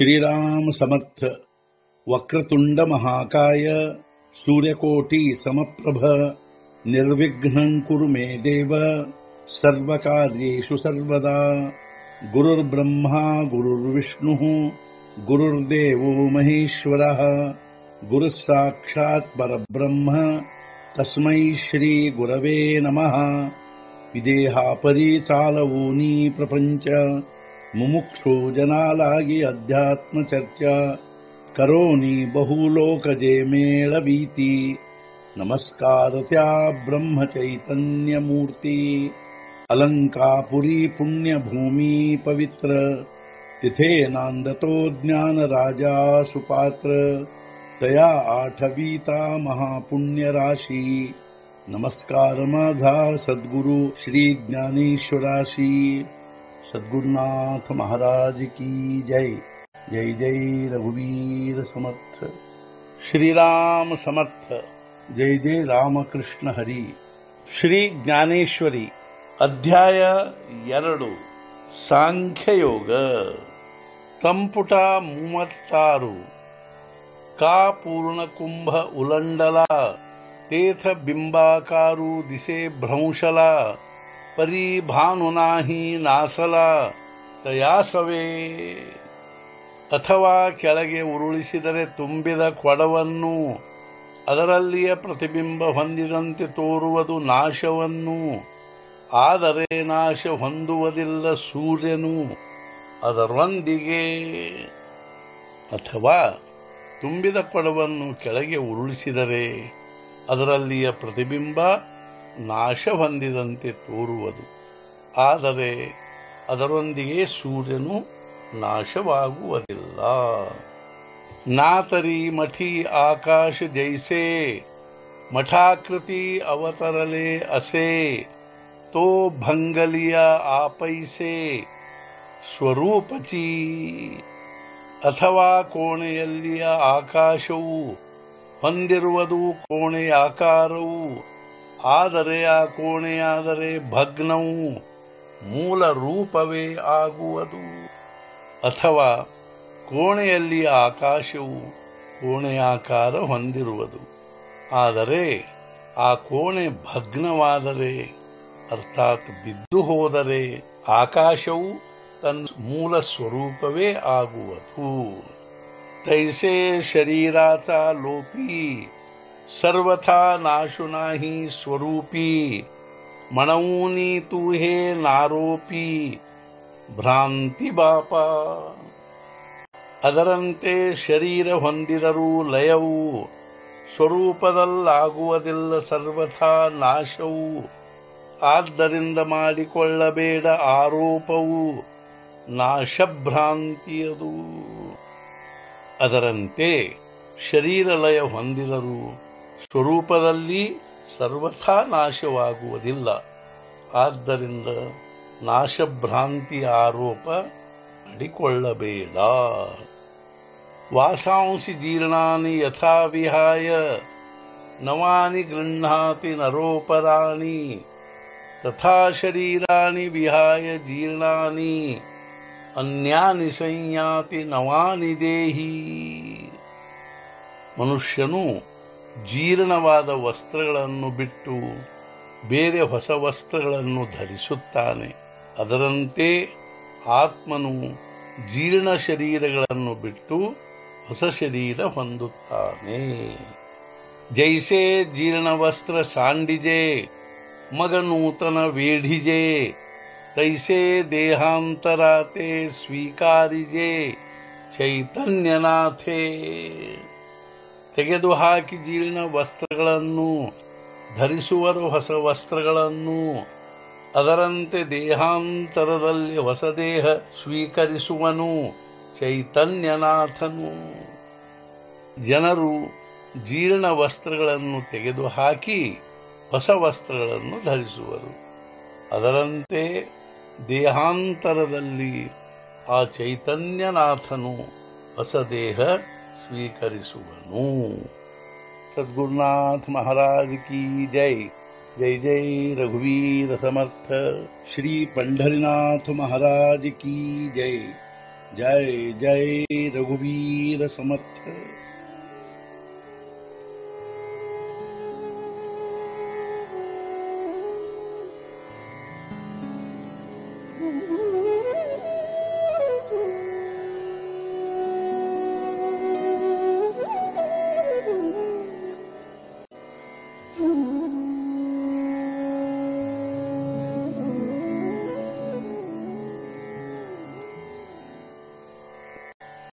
श्रीराम समर्थ। वक्रतुंड महाकाय सूर्यकोटि समप्रभ निर्विघ्नं कुरु मे देव सर्वकार्येषु सर्वदा। गुरुर्ब्रह्मा गुरुर्विष्णुः गुरुर्देवो महेश्वरः गुरुः साक्षात् परब्रह्म तस्मै श्री गुरवे नमः। विदेहापरि चालवूनी प्रपंच मुमुक्षो जनालागी अध्यात्म चर्चा करोनी बहुलोकजे मेळवीती। नमस्कार त्या ब्रह्म चैतन्य मूर्ती अलंकापुरी पुण्यभूमी पवित्र तिथे नांदतो ज्ञान राजा सुपात्र तया आठवीता महापुण्य राशी। नमस्कार माझा सद्गुरु श्री ज्ञानेश्वराशी। सद्गुरुनाथ महाराज की जय। जय जय रघुवीर समर्थ। श्रीराम समर्थ। जय जय रामकृष्ण हरी। ಶ್ರೀ ಜ್ಞಾನೇಶ್ವರಿ ಅಧ್ಯಾಯ 2 ಸಾಂಖ್ಯಯೋಗ ಸಂಪುಟ 36 ಕಾ ಪೂರ್ಣಕುಂಭ ಉಲಂಡಲ ತೇಥ ಬಿಂಬಾಕಾರು ದಿಸೆ ಭ್ರಂಶಲ ಪರಿ ಭಾನುನಾಹಿ ನಾಸಲ ತಯಾಸವೇ। ಅಥವಾ ಕೆಳಗೆ ಉರುಳಿಸಿದರೆ ತುಂಬಿದ ಕೊಡವನ್ನು ಅದರಲ್ಲಿಯ ಪ್ರತಿಬಿಂಬ ಹೊಂದಿದಂತೆ ತೋರುವುದು ನಾಶವನ್ನು, ಆದರೆ ನಾಶ ಹೊಂದುವುದಿಲ್ಲ ಸೂರ್ಯನು ಅದರೊಂದಿಗೆ। ಅಥವಾ ತುಂಬಿದ ಕೊಡವನ್ನು ಕೆಳಗೆ ಉರುಳಿಸಿದರೆ ಅದರಲ್ಲಿಯ ಪ್ರತಿಬಿಂಬ ನಾಶ ಹೊಂದಿದಂತೆ ತೋರುವುದು, ಆದರೆ ಅದರೊಂದಿಗೆ ಸೂರ್ಯನು ನಾಶವಾಗುವುದಿಲ್ಲ। ನಾತರಿ ಮಠಿ ಆಕಾಶ ಜೈಸೆ ಮಠಾಕೃತಿ ಅವತರಲೆ ಅಸೆ ತೋ ಭಂಗಲಿಯ ಆಪೈಸೆ ಸ್ವರೂಪಚಿ। ಅಥವಾ ಕೋಣೆಯಲ್ಲಿಯ ಆಕಾಶವು ಹೊಂದಿರುವುದು ಕೋಣೆಯ ಆಕಾರವು, ಆದರೆ ಆ ಕೋಣೆಯಾದರೆ ಭಗ್ನವು ಮೂಲ ರೂಪವೇ ಆಗುವುದು। ಅಥವಾ ಕೋಣೆಯಲ್ಲಿಯ ಆಕಾಶವು ಕೋಣೆಯಾಕಾರ ಹೊಂದಿರುವುದು, ಆದರೆ ಆ ಕೋಣೆ ಭಗ್ನವಾದರೆ ಅರ್ಥಾತ್ ಬಿದ್ದು ಹೋದರೆ ಆಕಾಶವು ತನ್ನ ಮೂಲ ಸ್ವರೂಪವೇ ಆಗುವುದು। ತೈಸೆ ಶರೀರಾತ ಲೋಪಿ ಸರ್ವಥಾ ನಾಶು ನಾಹಿ ಸ್ವರೂಪಿ ಮಣವೂನಿ ತೂಹೇ ನಾರೋಪಿ ಭ್ರಾಂತಿ ಬಾಪ। ಅದರಂತೆ ಶರೀರ ಹೊಂದಿದರೂ ಲಯವು ಸ್ವರೂಪದಲ್ಲಾಗುವುದಿಲ್ಲ, ಸರ್ವಥಾ ನಾಶವು, ಆದ್ದರಿಂದ ಮಾಡಿಕೊಳ್ಳಬೇಡ ಆರೋಪವು ನಾಶಭ್ರಾಂತಿಯದು। ಅದರಂತೆ ಶರೀರ ಲಯ ಹೊಂದಿದರೂ ಸ್ವರೂಪದಲ್ಲಿ ಸರ್ವಥಾ ನಾಶವಾಗುವುದಿಲ್ಲ, ಆದ್ದರಿಂದ ನಾಶಭ್ರಾಂತಿ ಆರೋಪ ಮಾಡಿಕೊಳ್ಳಬೇಡ। ವಾಸಾಂಸಿ ಜೀರ್ಣಾನಿ ಯಥಾ ವಿಹಾಯ ನವಾನಿ ಗೃಹ್ಣಾತಿ ನರೋಪರಾಣಿ ತಥಾ ಶರೀರಾಣಿ ವಿಹಾಯ ಜೀರ್ಣಾನಿ ಅನ್ಯಾನಿ ಸಂಯಾತಿ ನವಾನಿ ದೇಹಿ। ಮನುಷ್ಯನು ಜೀರ್ಣವಾದ ವಸ್ತ್ರಗಳನ್ನು ಬಿಟ್ಟು ಬೇರೆ ಹೊಸ ವಸ್ತ್ರಗಳನ್ನು ಧರಿಸುತ್ತಾನೆ, ಅದರಂತೆ ಆತ್ಮನು ಜೀರ್ಣ ಶರೀರಗಳನ್ನು ಬಿಟ್ಟು ಹೊಸ ಶರೀರ ಹೊಂದುತ್ತಾನೆ। ಜೈಸೆ ಜೀರ್ಣ ವಸ್ತ್ರ ಸಾಂಡಿಜೆ ಮಗ ನೂತನ ವೇಢಿಜೆ ತೈಸೆ ದೇಹಾಂತರಾತೆ ಸ್ವೀಕಾರಿಜೆ ಚೈತನ್ಯನಾಥೇ। ತೆಗೆದುಹಾಕಿ ಜೀರ್ಣ ವಸ್ತ್ರಗಳನ್ನು ಧರಿಸುವರು ಹೊಸ ವಸ್ತ್ರಗಳನ್ನು, ಅದರಂತೆ ದೇಹಾಂತರದಲ್ಲಿ ಹೊಸ ದೇಹ ಸ್ವೀಕರಿಸುವನು ಚೈತನ್ಯನಾಥನು। ಜನರು ಜೀರ್ಣ ವಸ್ತ್ರಗಳನ್ನು ತೆಗೆದುಹಾಕಿ ಹೊಸ ವಸ್ತ್ರಗಳನ್ನು ಧರಿಸುವರು, ಅದರಂತೆ ದೇಹಾಂತರದಲ್ಲಿ ಆ ಚೈತನ್ಯನಾಥನು ಹೊಸ ದೇಹ ಸ್ವೀಕರಿಸುವನು। सद्गुरुनाथ महाराज की जय। जय जय रघुवीर समर्थ। श्री पंढरीनाथ महाराज की जय। जय जय रघुवीर समर्थ।